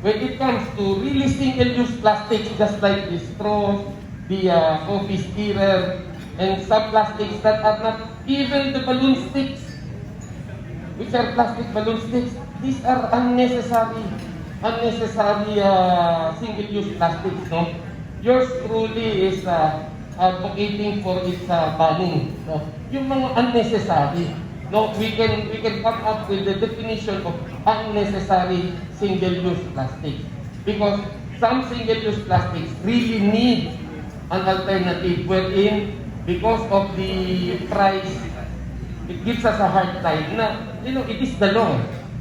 when it comes to really single-use plastics, just like the straws, the office eater, and some plastics that are not even the balloon sticks, which are plastic balloon sticks, these are unnecessary single-use plastics, no? Yours truly is advocating for its banning, no? Yung mga unnecessary, no? We can come up with the definition of unnecessary single-use plastics, because some single-use plastics really need an alternative, wherein because of the price, it gives us a hard time na, it is the law.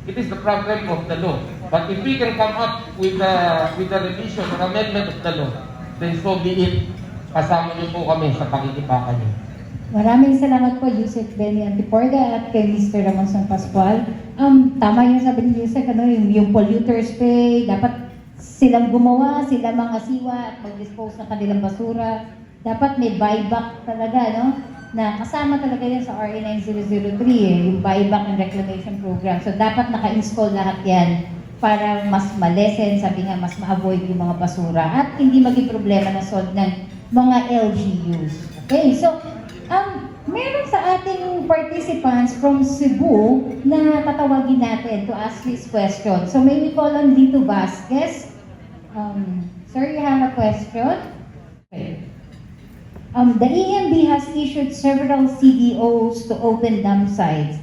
It is the problem of the law. But if we can come up with a revision or amendment of the law, then so be it. Kasama niyo po kami sa pakikipakan niyo. Maraming salamat po, USEC Benny Antiporda at kay Mr. Ramon San Pascual. Tama yung sabi ni USEC, yung polluters pay, dapat silang gumawa, sila mga siwa at mag-dispose ng kanilang basura. Dapat may buyback talaga, no? Na kasama talaga yan sa RA 9003, yung buyback and reclamation program. So dapat naka-install lahat yan para mas ma-lessen, sabi nga, mas ma-avoid yung mga basura at hindi maging problema na solve ng mga LGUs. Okay, so meron sa ating participants from Cebu na tatawagin natin to ask this question. So may we call on Lito Vasquez. Sir, you have a question? Okay. The EMB has issued several CDOs to open dumpsites,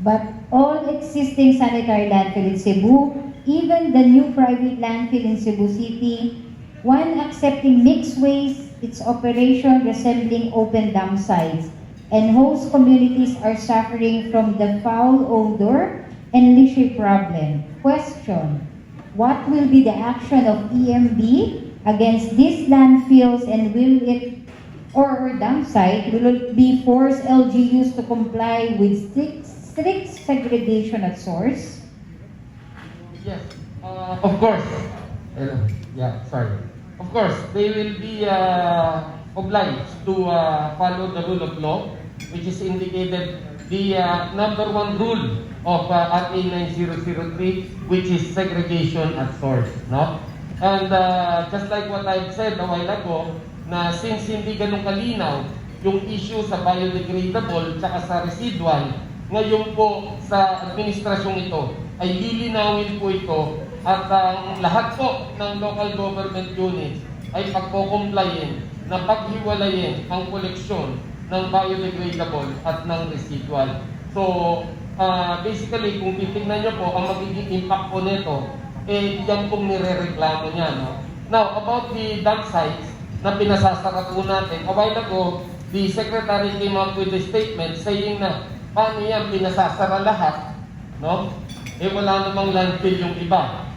but all existing sanitary landfill in Cebu, even the new private landfill in Cebu City, one accepting mixed waste, its operation resembling open dumpsites, and host communities are suffering from the foul odor and leachate problem. Question: what will be the action of EMB against these landfills, and will it or dumpsite, will it be force LGUs to comply with strict segregation at source? Yes, of course. Of course, they will be obliged to follow the rule of law, which is indicated the number one rule of RA 9003, which is segregation at source, no? And just like what I've said a while ago, na since hindi ganun kalinaw yung issue sa biodegradable tsaka sa residual, ngayon po sa administrasyong ito ay lilinawin po ito at ang lahat po ng local government units ay pagko-complyin na paghiwalayin ang koleksyon ng biodegradable at ng residual. So, basically, kung titignan nyo po, ang magiging impact po nito, yan pong nire-reklamo niya, no? Now, about the dumpsites na pinasasara po natin, a while ago, the Secretary came up with a statement saying na, paano yan pinasasara lahat, no? Wala namang landfill yung iba.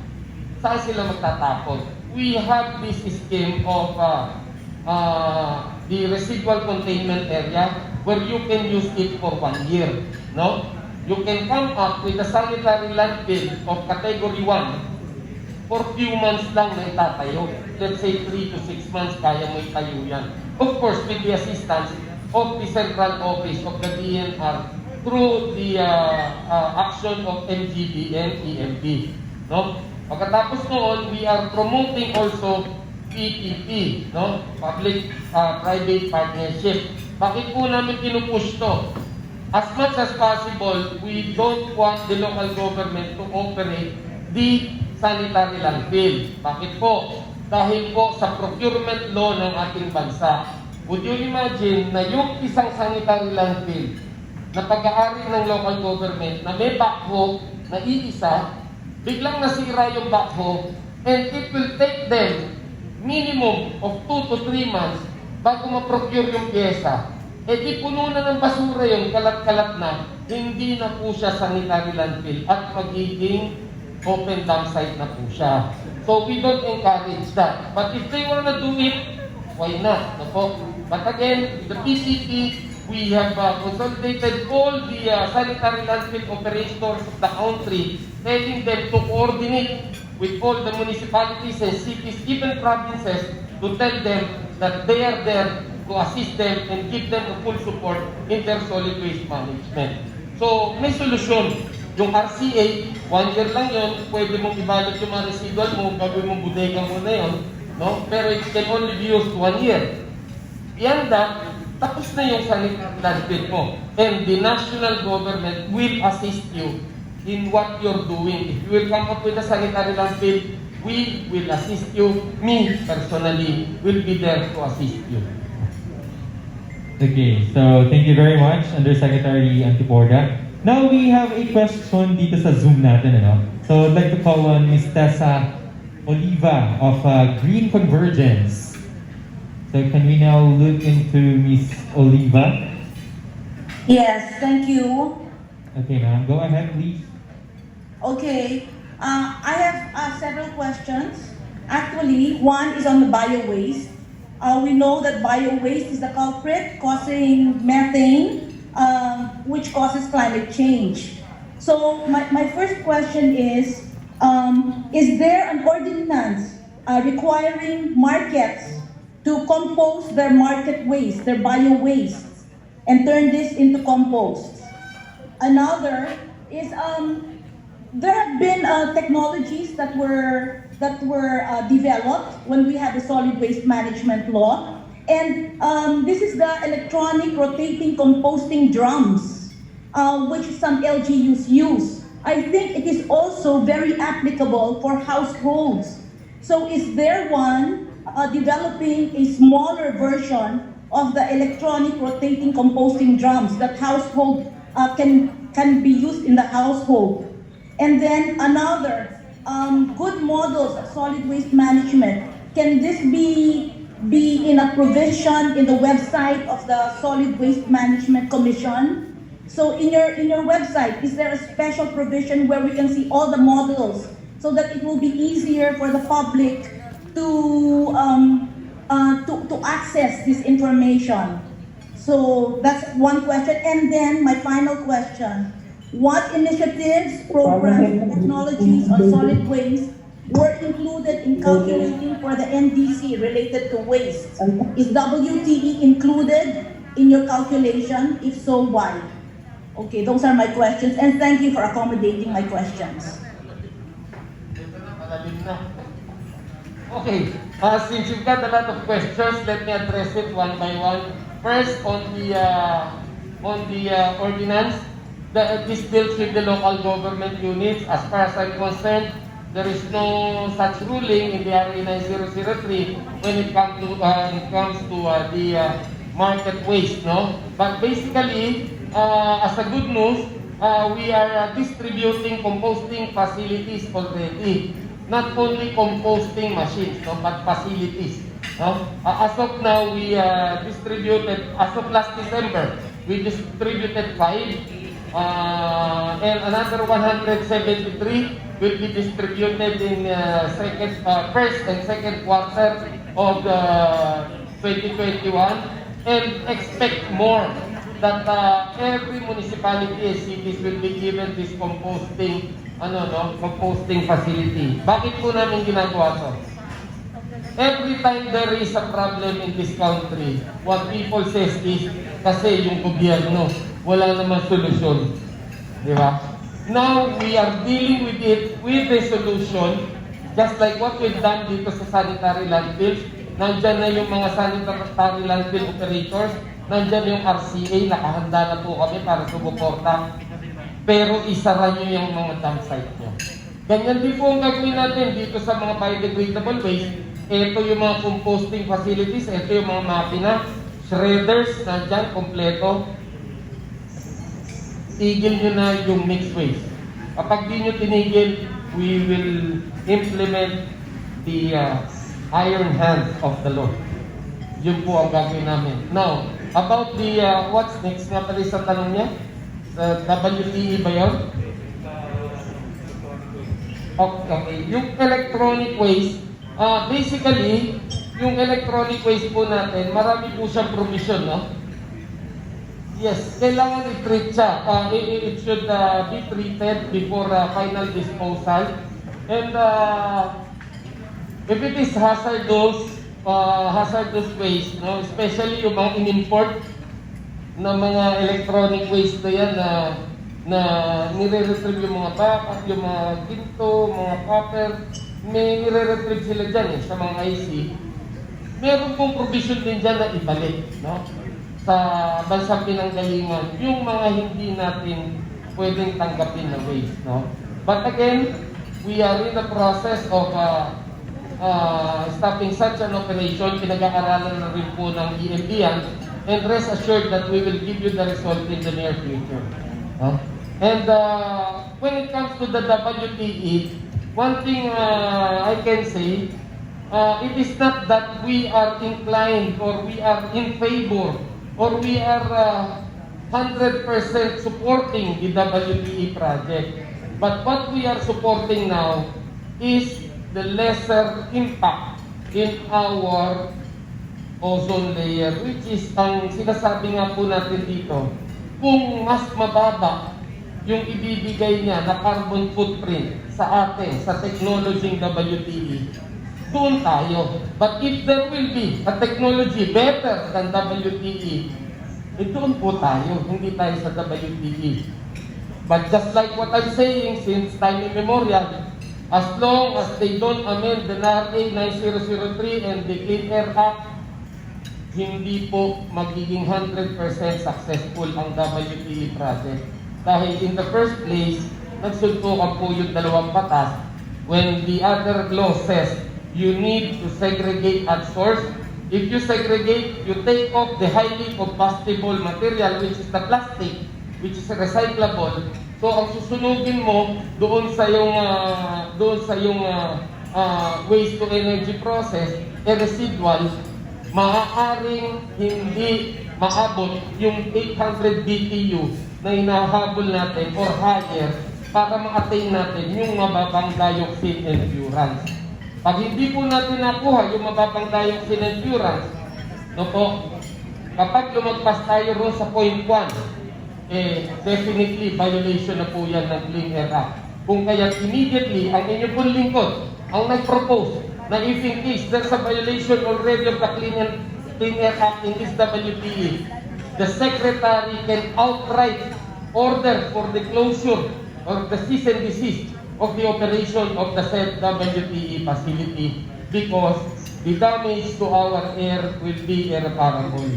Saan sila magtatapon? We have this scheme of the residual containment area where you can use it for 1 year, no? You can come up with a sanitary landfill of category 1 for few months lang na itatayo. Let's say 3 to 6 months kaya mo itayo yan. Of course, with the assistance of the central office of the DENR through the action of MGB and EMB. No? Pagkatapos noon, we are promoting also PPP, no? Public-private partnership. Bakit po namin pinupush to? As much as possible, we don't want the local government to operate the sanitary landfill. Bakit po? Dahil po sa procurement law ng ating bansa. Would you imagine na yung isang sanitary landfill na pag-aari ng local government na may backhoe na iisa, biglang nasira yung backhoe, and it will take them minimum of 2 to 3 months bago ma-procure yung pyesa. Di puno na ng basura yung kalat-kalat na, hindi na po siya sanitary landfill at magiging open dumpsite na po siya. So we don't encourage that. But if they wanna do it, why not? No po? But again, the PCP, we have consolidated all the sanitary landfill operators of the country, telling them to coordinate with all the municipalities and cities, even provinces, to tell them that they are there to assist them and give them the full support in their solid waste management. So, may solusyon Yung RCA, 1 year lang yun, pwede mong ibalot yung mga residual mo, gagawin mong bodega mo na yun, no? Pero it can only be used 1 year. Beyond that, tapos na yung sanitary landfill mo. And the national government will assist you in what you're doing. If you will come up with a sanitary landfill, we will assist you. Me, personally, will be there to assist you. Okay, so thank you very much, Undersecretary Antiporda. Now we have a question dito sa Zoom natin, ano? So I'd like to call on Ms. Tessa Oliva of Green Convergence. So can we now look into Ms. Oliva? Yes, thank you. Okay, ma'am, go ahead, please. Okay, I have several questions. Actually, one is on the bio-waste. We know that bio-waste is the culprit causing methane, which causes climate change. So my first question is there an ordinance requiring markets to compost their market waste, their bio-waste, and turn this into compost? Another is there have been technologies that were developed when we had the solid waste management law, and this is the electronic rotating composting drums, which some LGUs use. I think it is also very applicable for households. So is there one developing a smaller version of the electronic rotating composting drums that household can be used in the household? And then another, good models of solid waste management. Can this be in a provision in the website of the Solid Waste Management Commission? So in your website, is there a special provision where we can see all the models so that it will be easier for the public to access this information? So that's one question. And then my final question. What initiatives, programs, and technologies on solid waste were included in calculating for the NDC related to waste? Is WTE included in your calculation? If so, why? Okay, those are my questions, and thank you for accommodating my questions. Okay, since you've got a lot of questions, let me address it one by one. First, on the ordinance. This deals with the local government units. As far as I'm concerned, there is no such ruling in the RA 9003 when it comes to the market waste, no? But basically, as a good news, we are distributing composting facilities already. Not only composting machines, no, but facilities. No? As of now, we distributed, as of last December, we distributed 5. And another 173 will be distributed in first and second quarter of 2021, and expect more that every municipality and cities will be given this composting facility. Bakit po namin ginagawa to? Every time there is a problem in this country, what people says is kasi yung gobyerno wala naman solusyon. Di ba? Now, we are dealing with it with a solution, just like what we've done dito sa sanitary landfills. Nandyan na yung mga sanitary landfill operators, nandyan yung RCA, nakahanda na po kami para sumuporta. Pero isara nyo yung mga dumpsite nyo. Ganyan din po ang gagawin natin dito sa mga biodegradable waste. Ito yung mga composting facilities, ito yung mga makina, shredders, nandyan, kompleto. Tigil nyo na yung mixed waste. Kapag di nyo tinigil, we will implement the iron hand of the law. Yun po ang gagawin namin. Now, about the what's next nga pala sa tanong niya? WTE ba yun? Okay. Yung electronic waste, basically, yung electronic waste po natin, marami po siyang provision, no? Yes, kailangan i-treat siya. It should be treated before final disposal. And if it is hazardous waste, no, especially yung mga in-import na mga electronic waste na yan, na nire-retrieve yung mga baka, yung mga ginto, mga copper, may nire-retrieve sila dyan sa mga IC. Meron pong provision din dyan na ibalik, no? Sa bansang pinanggalingan, yung mga hindi natin pwedeng tanggapin na waste, no? But again, we are in the process of stopping such an operation. Pinag-aaralan na rin po ng EMB yan, and rest assured that we will give you the result in the near future. No? And when it comes to the WTE, one thing I can say, it is not that we are inclined or we are in favor or we are 100% supporting the WTE project. But what we are supporting now is the lesser impact in our ozone layer, which is ang sinasabi nga po natin dito, kung mas mababa yung ibibigay niya na carbon footprint sa atin, sa technology WTE, doon tayo. But if there will be a technology better than WTE, doon po tayo, hindi tayo sa WTE. But just like what I'm saying since time immemorial, as long as they don't amend the NARA 9003 and the Clean Air Act, hindi po magiging 100% successful ang WTE project. Dahil in the first place, nagsuntukan po yung dalawang batas when the other law says you need to segregate at source. If you segregate, you take off the highly combustible material, which is the plastic, which is recyclable. So ang susunugin mo doon sa yung waste to energy process, residual, maaaring hindi maabot yung 800 BTU na inahabol natin or higher para ma-attain natin yung mababang dioxin endurance. Pag hindi po natin nakuha yung mababang dioxin endurance, no po, kapag lumagpas tayo ron sa point 1, definitely violation na po yan ng Clean Air Act. Kung kaya immediately, ang inyong pong lingkod, ang nag-propose na if in case there's a violation already of the Clean Air Act in this WTE, the Secretary can outright order for the closure or the cease and desist of the operation of the said WTE facility because the damage to our air will be irreparable.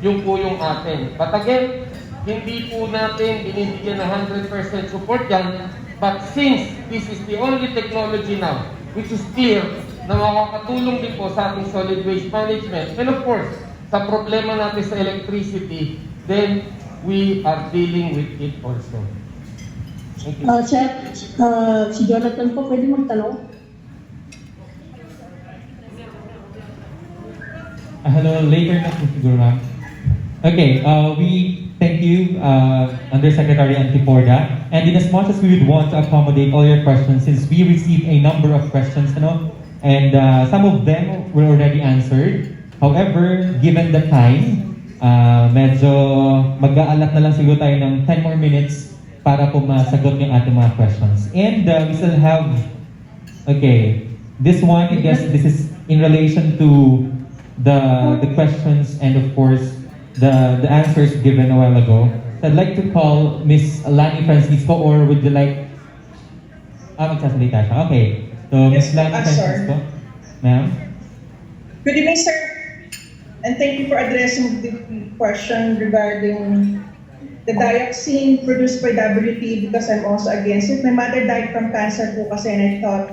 Yung po yung atin. But again, hindi po natin binibigyan ng 100% support yan. But since this is the only technology now, which is clear, na makakatulong din po sa ating solid waste management, and of course, sa problema natin sa electricity, then we are dealing with it also. Thank you. Chef, si Jonathan po, pwede magtanong? Hello, later na po siguro, ma'am. Okay, we thank you, Undersecretary Antiporda. And in as much as we would want to accommodate all your questions, since we received a number of questions, and some of them were already answered. However, given the time, medyo mag-aalat na lang siguro tayo ng 10 more minutes para po masagot yung ating mga questions. And we still have, okay, this one, I guess this is in relation to the questions and of course, the answers given a while ago. So I'd like to call Miss Lani Francisco, or would you like... magsasalita siya. Okay. So, Miss Lani Francisco. Ma'am? Good evening, sir. And thank you for addressing the question regarding the dioxin produced by WT because I'm also against it. My mother died from cancer po kasi, and I thought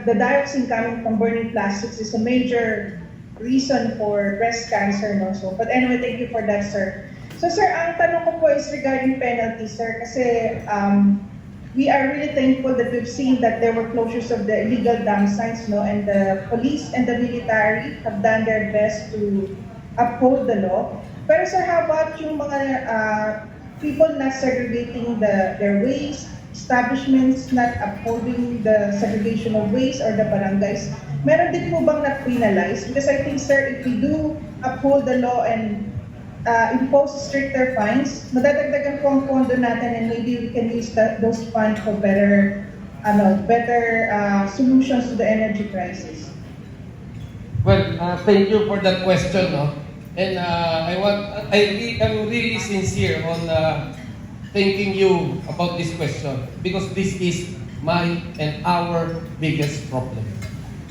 the dioxin coming from burning plastics is a major reason for breast cancer also. But anyway, thank you for that, sir. So, sir, ang tanong ko po is regarding penalties, sir, kasi we are really thankful that we've seen that there were closures of the illegal dumpsites, and the police and the military have done their best to uphold the law. Pero sir, how about yung mga people not segregating their waste, establishments not upholding the segregation of waste or the barangays? Meron din po bang na-penalize? Because I think, sir, if we do uphold the law and impose stricter fines, madadagdagan po ang pondo natin and maybe we can use those funds for better solutions to the energy crisis. Well, thank you for that question, no? And I'm really sincere on thanking you about this question because this is my and our biggest problem.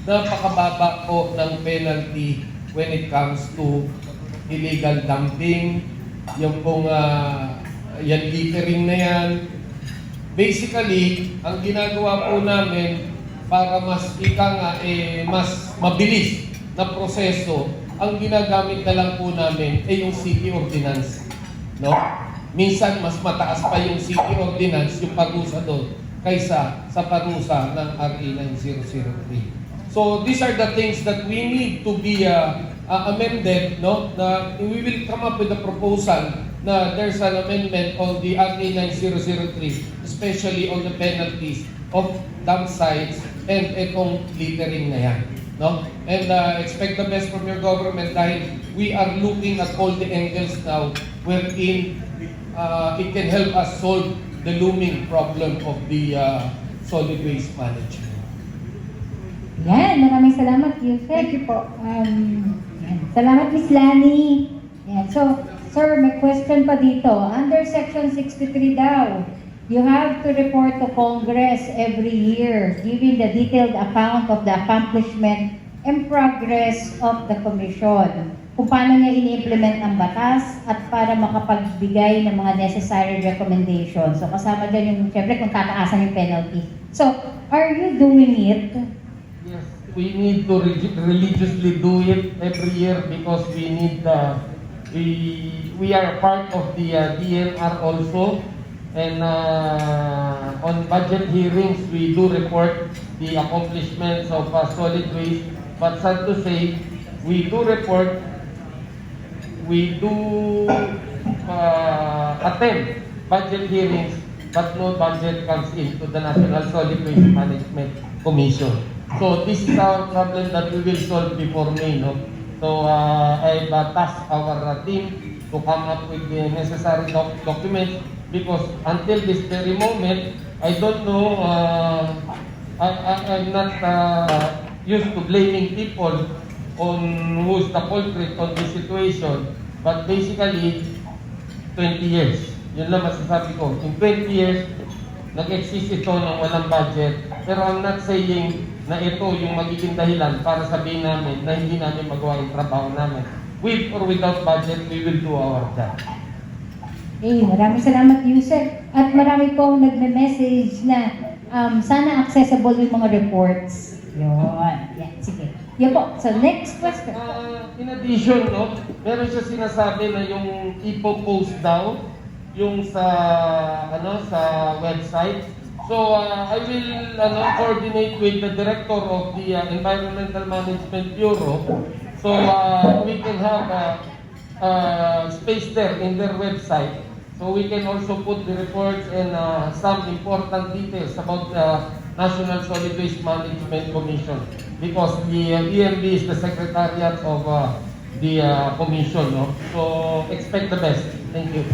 Napakababa po ng penalty when it comes to illegal dumping, yung pong yan littering na yan. Basically, ang ginagawa po namin para mas mas mabilis na proseso, ang ginagamit na lang po namin ay yung city ordinance. No? Minsan, mas mataas pa yung city ordinance, yung parusa doon, kaysa sa parusa ng RA 9003. So, these are the things that we need to be amended, no? Na we will come up with a proposal na there's an amendment on the RA 9003, especially on the penalties of dumpsites and itong littering na yan. No? And expect the best from your government dahil we are looking at all the angles now wherein it can help us solve the looming problem of the solid waste management. Yan, maraming salamat, Yusek. Thank you po. Yan. Salamat, Miss Lani. Yan. So, sir, may question pa dito. Under Section 63 daw, you have to report to Congress every year, giving the detailed account of the accomplishment and progress of the Commission. Kung paano niya ini-implement ang batas at para makapagbigay ng mga necessary recommendations. So, kasama dyan yung, syempre, kung tataasan yung penalty. So, are you doing it? Yes, we need to religiously do it every year because we need we are part of the DENR also, and on budget hearings we do report the accomplishments of solid waste. But sad to say, we do report, we do attend budget hearings, but no budget comes into the National Solid Waste Management Commission. So this is our problem that we will solve before May, no? So I've tasked our team to come up with the necessary documents because until this very moment, I don't know, I'm not used to blaming people on who's the culprit on this situation, but basically, 20 years. Yun lang masasabi ko. In 20 years, nag-exist ito ng walang budget, pero I'm not saying na ito yung magiging dahilan para sabihin namin na hindi namin magawa yung trabaho namin. With or without budget, we will do our job. Maraming salamat, Yusek. At marami pong nagme-message na sana accessible yung mga reports. Yun. Yan, sige. Yan po. So, next question. In addition, no, meron siya sinasabi na yung ipo-post daw yung sa website. So I will coordinate with the director of the Environmental Management Bureau so we can have space there in their website. So we can also put the reports and some important details about the National Solid Waste Management Commission because the EMB is the secretariat of the commission. No? So expect the best. Thank you.